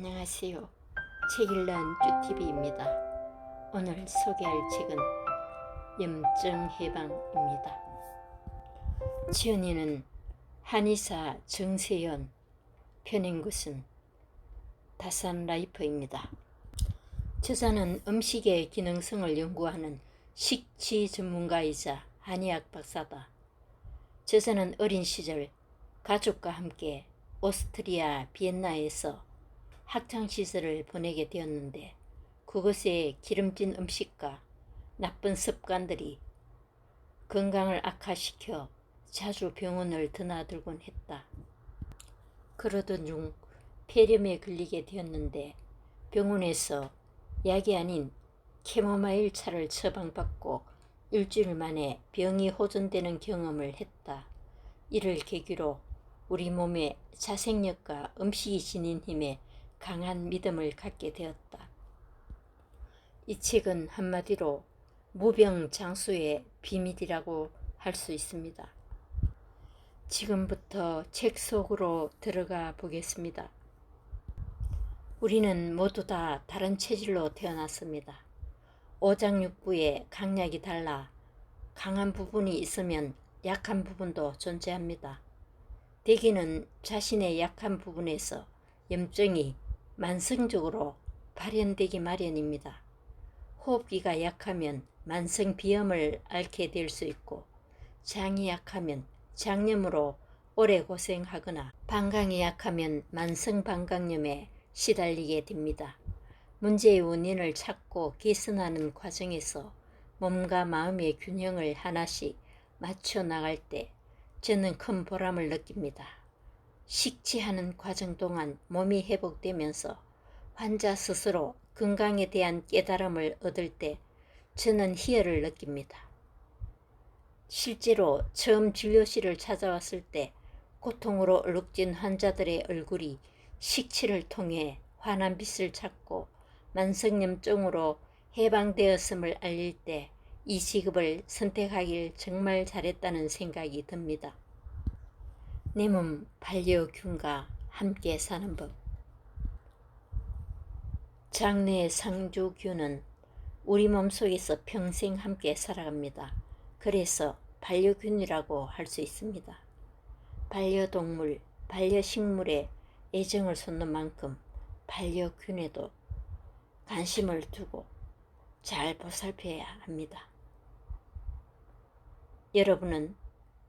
안녕하세요. 책 읽는 쭈TV입니다. 오늘 소개할 책은 염증 해방입니다. 지은이는 한의사 정세연, 펴낸 것은 다산라이프입니다. 저자는 음식의 기능성을 연구하는 식치 전문가이자 한의학 박사다. 저자는 어린 시절 가족과 함께 오스트리아 비엔나에서 학창시절을 보내게 되었는데 그곳의 기름진 음식과 나쁜 습관들이 건강을 악화시켜 자주 병원을 드나들곤 했다. 그러던 중 폐렴에 걸리게 되었는데 병원에서 약이 아닌 캐모마일 차를 처방받고 일주일 만에 병이 호전되는 경험을 했다. 이를 계기로 우리 몸의 자생력과 음식이 지닌 힘에 강한 믿음을 갖게 되었다. 이 책은 한마디로 무병장수의 비밀이라고 할 수 있습니다. 지금부터 책 속으로 들어가 보겠습니다. 우리는 모두 다 다른 체질로 태어났습니다. 오장육부의 강약이 달라 강한 부분이 있으면 약한 부분도 존재합니다. 대개는 자신의 약한 부분에서 염증이 만성적으로 발현되기 마련입니다. 호흡기가 약하면 만성 비염을 앓게 될 수 있고, 장이 약하면 장염으로 오래 고생하거나, 방광이 약하면 만성 방광염에 시달리게 됩니다. 문제의 원인을 찾고 개선하는 과정에서 몸과 마음의 균형을 하나씩 맞춰 나갈 때 저는 큰 보람을 느낍니다. 식치하는 과정 동안 몸이 회복되면서 환자 스스로 건강에 대한 깨달음을 얻을 때 저는 희열을 느낍니다. 실제로 처음 진료실을 찾아왔을 때 고통으로 얼룩진 환자들의 얼굴이 식치를 통해 환한 빛을 찾고 만성염증으로 해방되었음을 알릴 때 이 직업을 선택하길 정말 잘했다는 생각이 듭니다. 내 몸 반려균과 함께 사는 법. 장내 상주균은 우리 몸속에서 평생 함께 살아갑니다. 그래서 반려균이라고 할 수 있습니다. 반려동물, 반려식물에 애정을 쏟는 만큼 반려균에도 관심을 두고 잘 보살펴야 합니다. 여러분은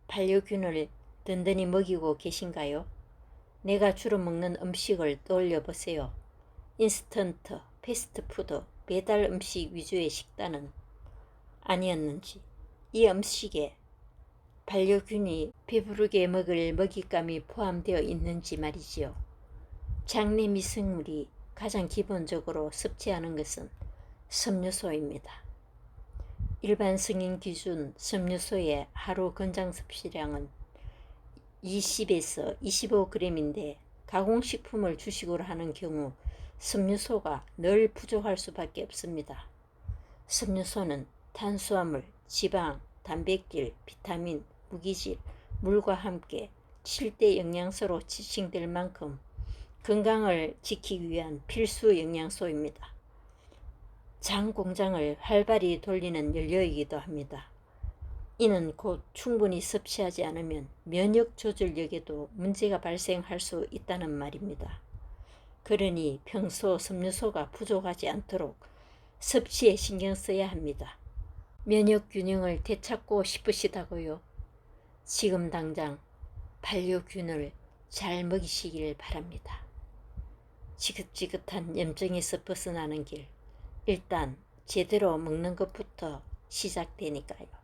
반려균을 든든히 먹이고 계신가요? 내가 주로 먹는 음식을 떠올려 보세요. 인스턴트, 패스트푸드, 배달 음식 위주의 식단은 아니었는지, 이 음식에 반려균이 배부르게 먹을 먹잇감이 포함되어 있는지 말이지요. 장내 미생물이 가장 기본적으로 섭취하는 것은 섬유소입니다. 일반 성인 기준 섬유소의 하루 권장 섭취량은 20에서 25g인데 가공식품을 주식으로 하는 경우 섬유소가 늘 부족할 수밖에 없습니다. 섬유소는 탄수화물, 지방, 단백질, 비타민, 무기질, 물과 함께 7대 영양소로 지칭될 만큼 건강을 지키기 위한 필수 영양소입니다. 장 공장을 활발히 돌리는 연료이기도 합니다. 이는 곧 충분히 섭취하지 않으면 면역 조절력에도 문제가 발생할 수 있다는 말입니다. 그러니 평소 섬유소가 부족하지 않도록 섭취에 신경 써야 합니다. 면역 균형을 되찾고 싶으시다고요? 지금 당장 반려균을 잘 먹이시길 바랍니다. 지긋지긋한 염증에서 벗어나는 길, 일단 제대로 먹는 것부터 시작되니까요.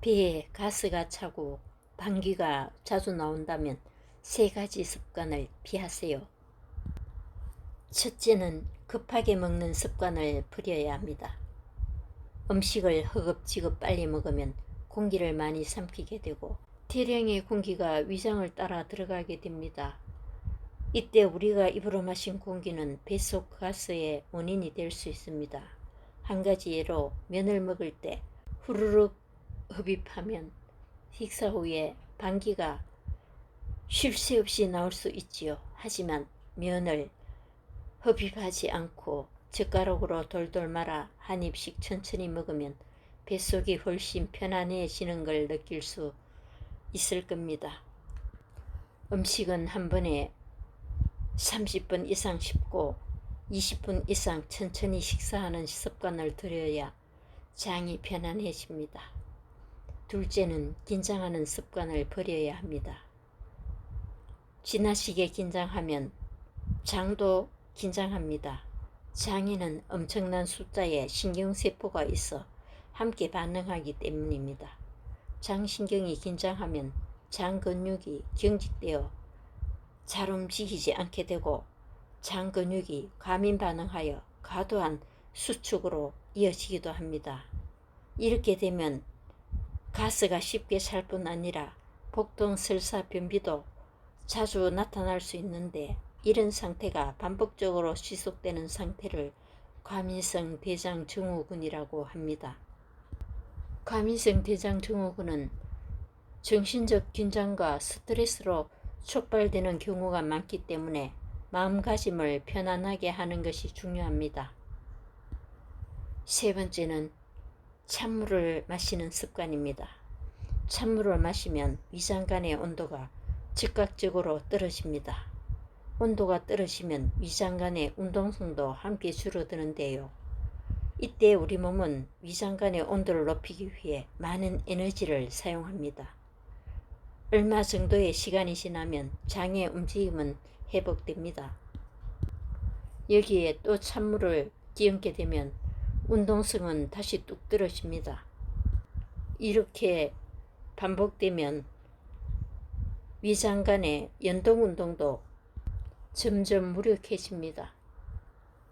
배에 가스가 차고 방귀가 자주 나온다면 3가지 습관을 피하세요. 첫째는 급하게 먹는 습관을 버려야 합니다. 음식을 허겁지겁 빨리 먹으면 공기를 많이 삼키게 되고 대량의 공기가 위장을 따라 들어가게 됩니다. 이때 우리가 입으로 마신 공기는 뱃속 가스의 원인이 될 수 있습니다. 한 가지 예로 면을 먹을 때 후루룩 흡입하면 식사 후에 방귀가 쉴 새 없이 나올 수 있지요. 하지만 면을 흡입하지 않고 젓가락으로 돌돌 말아 한 입씩 천천히 먹으면 뱃속이 훨씬 편안해지는 걸 느낄 수 있을 겁니다. 음식은 한 번에 30분 이상 씹고 20분 이상 천천히 식사하는 습관을 들여야 장이 편안해집니다. 둘째는 긴장하는 습관을 버려야 합니다. 지나치게 긴장하면 장도 긴장합니다. 장에는 엄청난 숫자의 신경세포가 있어 함께 반응하기 때문입니다. 장신경이 긴장하면 장 근육이 경직되어 잘 움직이지 않게 되고 장 근육이 과민 반응하여 과도한 수축으로 이어지기도 합니다. 이렇게 되면 가스가 쉽게 찰 뿐 아니라 복통, 설사, 변비도 자주 나타날 수 있는데 이런 상태가 반복적으로 지속되는 상태를 과민성 대장증후군이라고 합니다. 과민성 대장증후군은 정신적 긴장과 스트레스로 촉발되는 경우가 많기 때문에 마음가짐을 편안하게 하는 것이 중요합니다. 세 번째는 찬물을 마시는 습관입니다. 찬물을 마시면 위장간의 온도가 즉각적으로 떨어집니다. 온도가 떨어지면 위장간의 운동성도 함께 줄어드는데요. 이때 우리 몸은 위장간의 온도를 높이기 위해 많은 에너지를 사용합니다. 얼마 정도의 시간이 지나면 장의 움직임은 회복됩니다. 여기에 또 찬물을 끼얹게 되면 운동성은 다시 뚝 떨어집니다. 이렇게 반복되면 위장간의 연동운동도 점점 무력해집니다.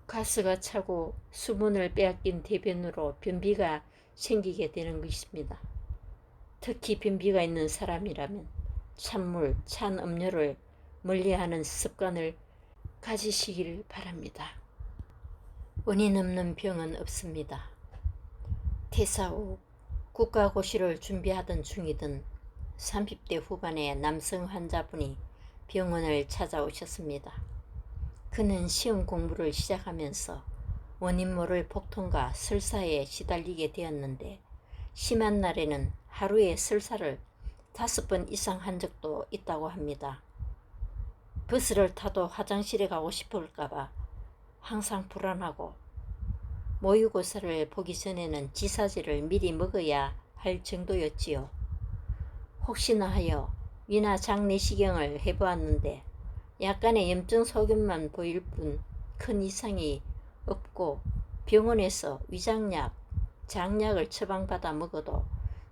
가스가 차고 수분을 빼앗긴 대변으로 변비가 생기게 되는 것입니다. 특히 변비가 있는 사람이라면 찬물, 찬 음료를 멀리하는 습관을 가지시길 바랍니다. 원인 없는 병은 없습니다. 퇴사 후 국가고시를 준비하던 중이던 30대 후반의 남성 환자분이 병원을 찾아오셨습니다. 그는 시험 공부를 시작하면서 원인 모를 복통과 설사에 시달리게 되었는데 심한 날에는 하루에 설사를 5번 이상 한 적도 있다고 합니다. 버스를 타도 화장실에 가고 싶을까봐 항상 불안하고 모의고사를 보기 전에는 지사제를 미리 먹어야 할 정도였지요. 혹시나 하여 위나 장 내시경을 해보았는데 약간의 염증 소견만 보일 뿐 큰 이상이 없고 병원에서 위장약, 장약을 처방받아 먹어도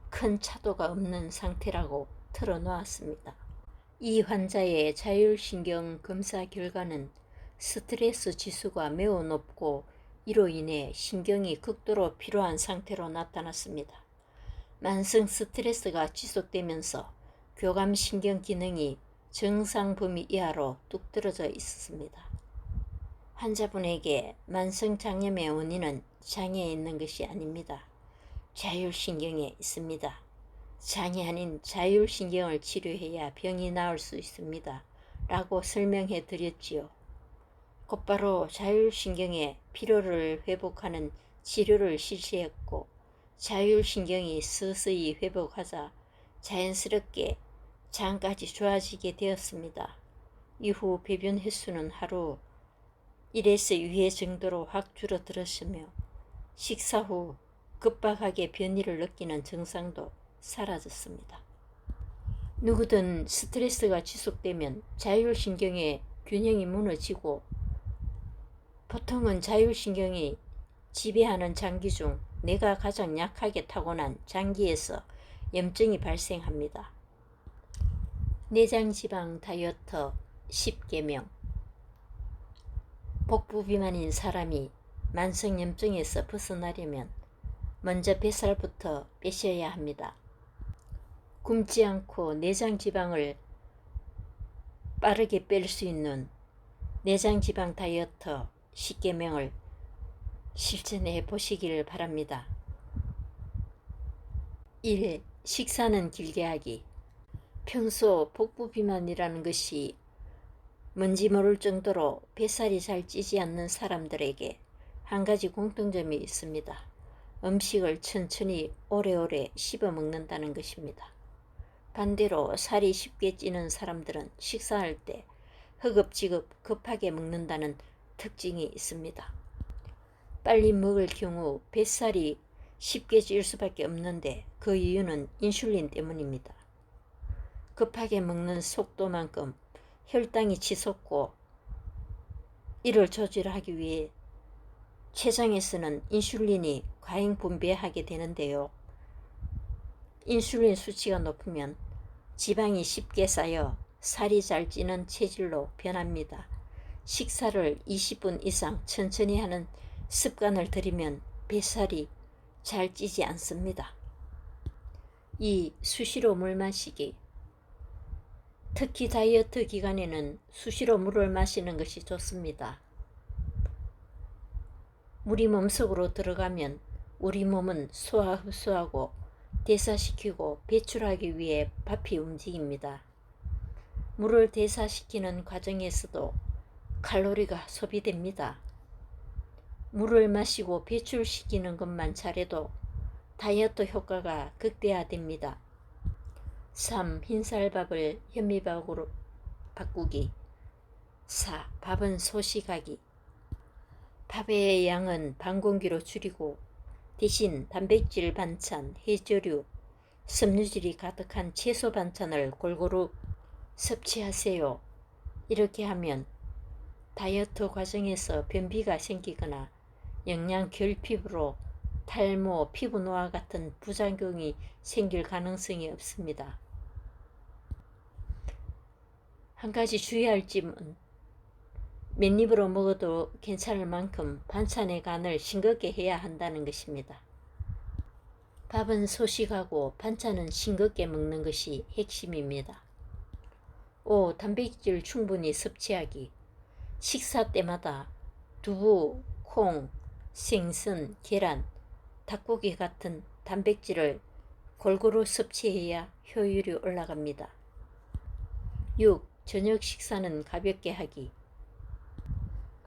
큰 차도가 없는 상태라고 털어놓았습니다. 이 환자의 자율신경 검사 결과는 스트레스 지수가 매우 높고 이로 인해 신경이 극도로 피로한 상태로 나타났습니다. 만성 스트레스가 지속되면서 교감신경 기능이 정상 범위 이하로 뚝 떨어져 있었습니다. 환자분에게 만성장염의 원인은 장에 있는 것이 아닙니다. 자율신경에 있습니다. 장이 아닌 자율신경을 치료해야 병이 나을 수 있습니다. 라고 설명해 드렸지요. 곧바로 자율신경의 피로를 회복하는 치료를 실시했고 자율신경이 서서히 회복하자 자연스럽게 장까지 좋아지게 되었습니다. 이후 배변 횟수는 하루 1에서 2회 정도로 확 줄어들었으며 식사 후 급박하게 변이를 느끼는 증상도 사라졌습니다. 누구든 스트레스가 지속되면 자율신경의 균형이 무너지고 보통은 자율신경이 지배하는 장기 중 뇌가 가장 약하게 타고난 장기에서 염증이 발생합니다. 내장지방 다이어트 10계명. 복부비만인 사람이 만성염증에서 벗어나려면 먼저 뱃살부터 빼셔야 합니다. 굶지 않고 내장지방을 빠르게 뺄 수 있는 내장지방 다이어트 10계명을 실천해 보시길 바랍니다. 1. 식사는 길게 하기. 평소 복부비만이라는 것이 뭔지 모를 정도로 뱃살이 잘 찌지 않는 사람들에게 한 가지 공통점이 있습니다. 음식을 천천히 오래오래 씹어 먹는다는 것입니다. 반대로 살이 쉽게 찌는 사람들은 식사할 때 허겁지겁 급하게 먹는다는 특징이 있습니다. 빨리 먹을 경우 뱃살이 쉽게 찔 수밖에 없는데 그 이유는 인슐린 때문입니다. 급하게 먹는 속도만큼 혈당이 치솟고 이를 조절하기 위해 췌장에서는 인슐린이 과잉 분비하게 되는데요. 인슐린 수치가 높으면 지방이 쉽게 쌓여 살이 잘 찌는 체질로 변합니다. 식사를 20분 이상 천천히 하는 습관을 들이면 뱃살이 잘 찌지 않습니다. 2. 수시로 물 마시기. 특히 다이어트 기간에는 수시로 물을 마시는 것이 좋습니다. 물이 몸속으로 들어가면 우리 몸은 소화 흡수하고 대사시키고 배출하기 위해 밥이 움직입니다. 물을 대사시키는 과정에서도 칼로리가 소비됩니다. 물을 마시고 배출시키는 것만 잘해도 다이어트 효과가 극대화됩니다. 3. 흰쌀밥을 현미밥으로 바꾸기. 4. 밥은 소식하기. 밥의 양은 반 공기로 줄이고 대신 단백질 반찬, 해조류, 섬유질이 가득한 채소 반찬을 골고루 섭취하세요. 이렇게 하면 다이어트 과정에서 변비가 생기거나 영양 결핍으로 탈모, 피부 노화 같은 부작용이 생길 가능성이 없습니다. 한 가지 주의할 점은 맨입으로 먹어도 괜찮을 만큼 반찬의 간을 싱겁게 해야 한다는 것입니다. 밥은 소식하고 반찬은 싱겁게 먹는 것이 핵심입니다. 5. 단백질 충분히 섭취하기. 식사 때마다 두부, 콩, 생선, 계란, 닭고기 같은 단백질을 골고루 섭취해야 효율이 올라갑니다. 6. 저녁 식사는 가볍게 하기.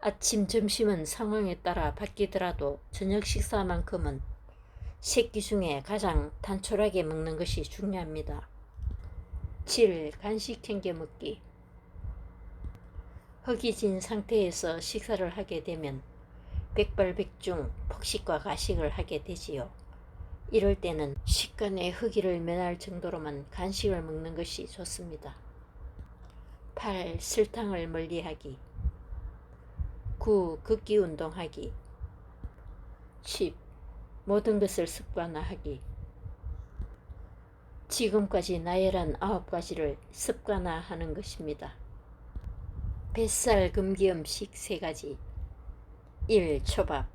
아침, 점심은 상황에 따라 바뀌더라도 저녁 식사만큼은 세끼 중에 가장 단촐하게 먹는 것이 중요합니다. 7. 간식 챙겨 먹기. 허기진 상태에서 식사를 하게 되면 백발백중 폭식과 가식을 하게 되지요. 이럴 때는 식간의 허기를 면할 정도로만 간식을 먹는 것이 좋습니다. 8. 설탕을 멀리하기. 9. 걷기 운동하기. 10. 모든 것을 습관화하기. 지금까지 나열한 9가지를 습관화하는 것입니다. 뱃살 금기 음식 3가지. 1. 초밥.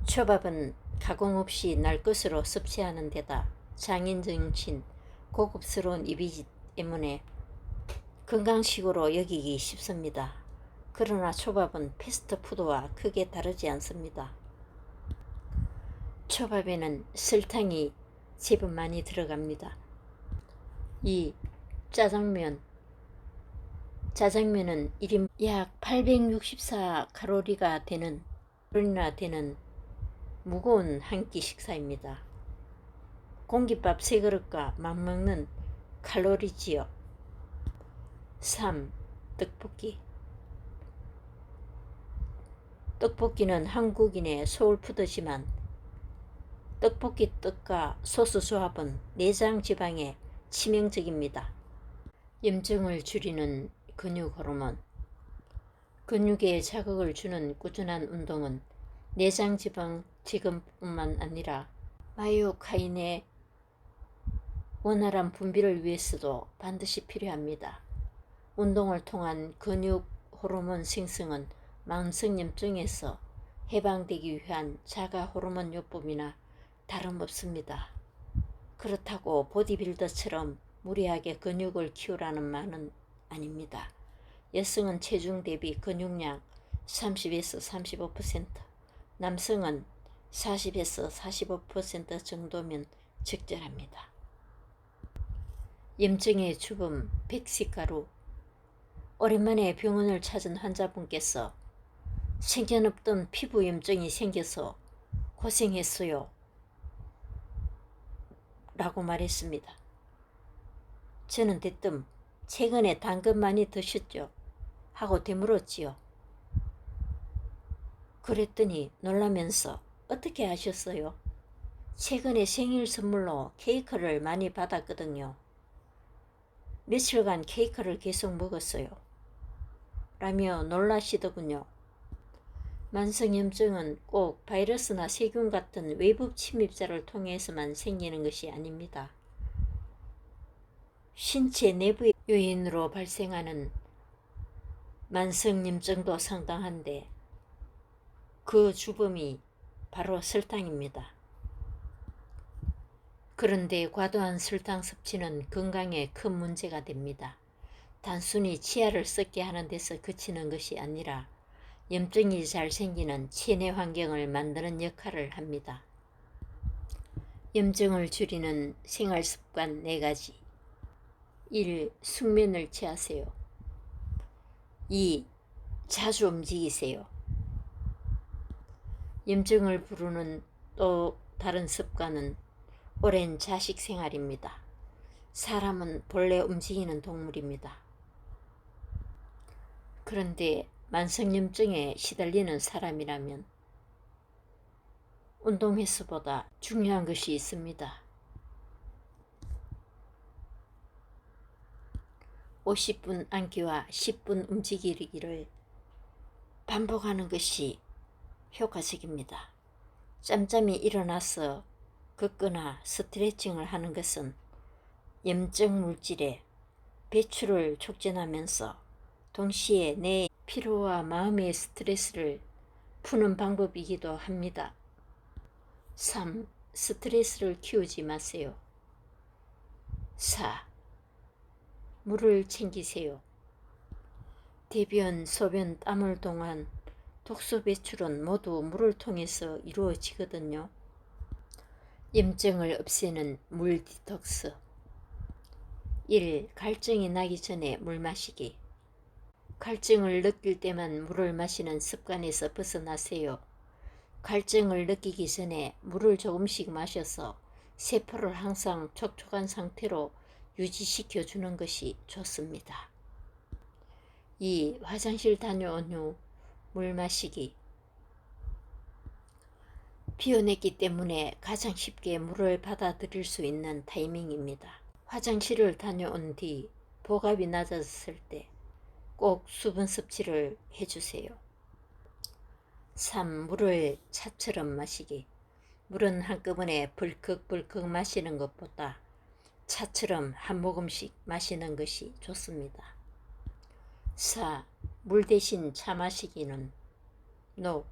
초밥은 가공 없이 날 것으로 섭취하는 데다 장인 정신, 고급스러운 이미지 때문에 건강식으로 여기기 쉽습니다. 그러나 초밥은 패스트푸드와 크게 다르지 않습니다. 초밥에는 설탕이 제법 많이 들어갑니다. 2. 짜장면. 짜장면은 1인 약 864칼로리나 되는 무거운 한 끼 식사입니다. 공깃밥 3그릇과 맞먹는 칼로리지요. 3. 떡볶이. 떡볶이는 한국인의 소울푸드지만 떡볶이 떡과 소스 조합은 내장 지방에 치명적입니다. 염증을 줄이는 근육 호르몬. 근육에 자극을 주는 꾸준한 운동은 내장 지방 제거뿐만 아니라 마이오카인의 원활한 분비를 위해서도 반드시 필요합니다. 운동을 통한 근육 호르몬 생성은 만성염증에서 해방되기 위한 자가 호르몬 요법이나 다름없습니다. 그렇다고 보디빌더처럼 무리하게 근육을 키우라는 말은 아닙니다. 여성은 체중 대비 근육량 30에서 35%, 남성은 40에서 45% 정도면 적절합니다. 염증의 주범 백식가루. 오랜만에 병원을 찾은 환자분께서 생겨없던 피부염증이 생겨서 고생했어요 라고 말했습니다. 저는 대뜸 최근에 당근 많이 드셨죠? 하고 되물었지요. 그랬더니 놀라면서 어떻게 아셨어요? 최근에 생일 선물로 케이크를 많이 받았거든요. 며칠간 케이크를 계속 먹었어요. 라며 놀라시더군요. 만성염증은 꼭 바이러스나 세균 같은 외부 침입자를 통해서만 생기는 것이 아닙니다. 신체 내부의 요인으로 발생하는 만성염증도 상당한데 그 주범이 바로 설탕입니다. 그런데 과도한 설탕 섭취는 건강에 큰 문제가 됩니다. 단순히 치아를 썩게 하는 데서 그치는 것이 아니라 염증이 잘 생기는 체내 환경을 만드는 역할을 합니다. 염증을 줄이는 생활습관 4가지. 1. 숙면을 취하세요. 2. 자주 움직이세요. 염증을 부르는 또 다른 습관은 오랜 자식 생활입니다. 사람은 본래 움직이는 동물입니다. 그런데 만성염증에 시달리는 사람이라면 운동 횟수보다 중요한 것이 있습니다. 50분 앉기와 10분 움직이기를 반복하는 것이 효과적입니다. 짬짬이 일어나서 걷거나 스트레칭을 하는 것은 염증 물질의 배출을 촉진하면서 동시에 내 피로와 마음의 스트레스를 푸는 방법이기도 합니다. 3. 스트레스를 키우지 마세요. 4. 물을 챙기세요. 대변, 소변, 땀을 통한 독소 배출은 모두 물을 통해서 이루어지거든요. 염증을 없애는 물 디톡스. 1. 갈증이 나기 전에 물 마시기. 갈증을 느낄 때만 물을 마시는 습관에서 벗어나세요. 갈증을 느끼기 전에 물을 조금씩 마셔서 세포를 항상 촉촉한 상태로 유지시켜 주는 것이 좋습니다. 2. 화장실 다녀온 후 물 마시기. 비워냈기 때문에 가장 쉽게 물을 받아들일 수 있는 타이밍입니다. 화장실을 다녀온 뒤 복압이 낮아졌을 때 꼭 수분 섭취를 해주세요. 3. 물을 차처럼 마시기. 물은 한꺼번에 벌컥벌컥 마시는 것보다 차처럼 한 모금씩 마시는 것이 좋습니다. 4. 물 대신 차 마시기는 NO.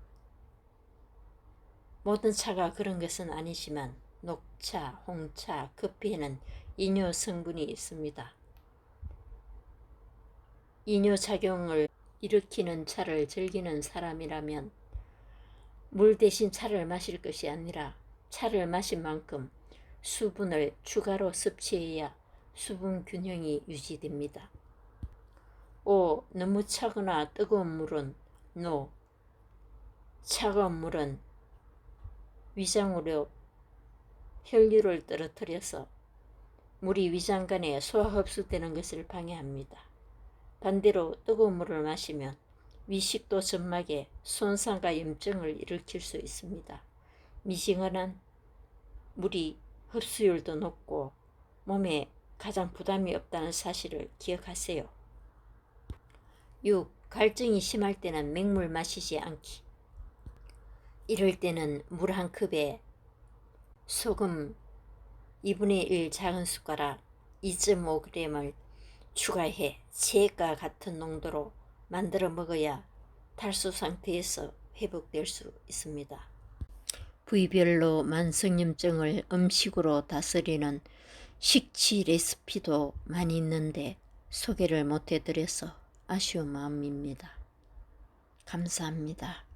모든 차가 그런 것은 아니지만 녹차, 홍차, 커피에는 이뇨 성분이 있습니다. 이뇨작용을 일으키는 차를 즐기는 사람이라면 물 대신 차를 마실 것이 아니라 차를 마신 만큼 수분을 추가로 섭취해야 수분 균형이 유지됩니다. 5. 너무 차거나 뜨거운 물은 NO. 차가운 물은 위장으로 혈류를 떨어뜨려서 물이 위장 간에 소화 흡수되는 것을 방해합니다. 반대로 뜨거운 물을 마시면 위식도 점막에 손상과 염증을 일으킬 수 있습니다. 미지근한 물이 흡수율도 높고 몸에 가장 부담이 없다는 사실을 기억하세요. 6. 갈증이 심할 때는 맹물 마시지 않기. 이럴 때는 물 한 컵에 소금 2분의 1 작은 숟가락 2.5g을 추가해 체액과 같은 농도로 만들어 먹어야 탈수 상태에서 회복될 수 있습니다. 부위별로 만성염증을 음식으로 다스리는 식치 레시피도 많이 있는데 소개를 못해드려서 아쉬운 마음입니다. 감사합니다.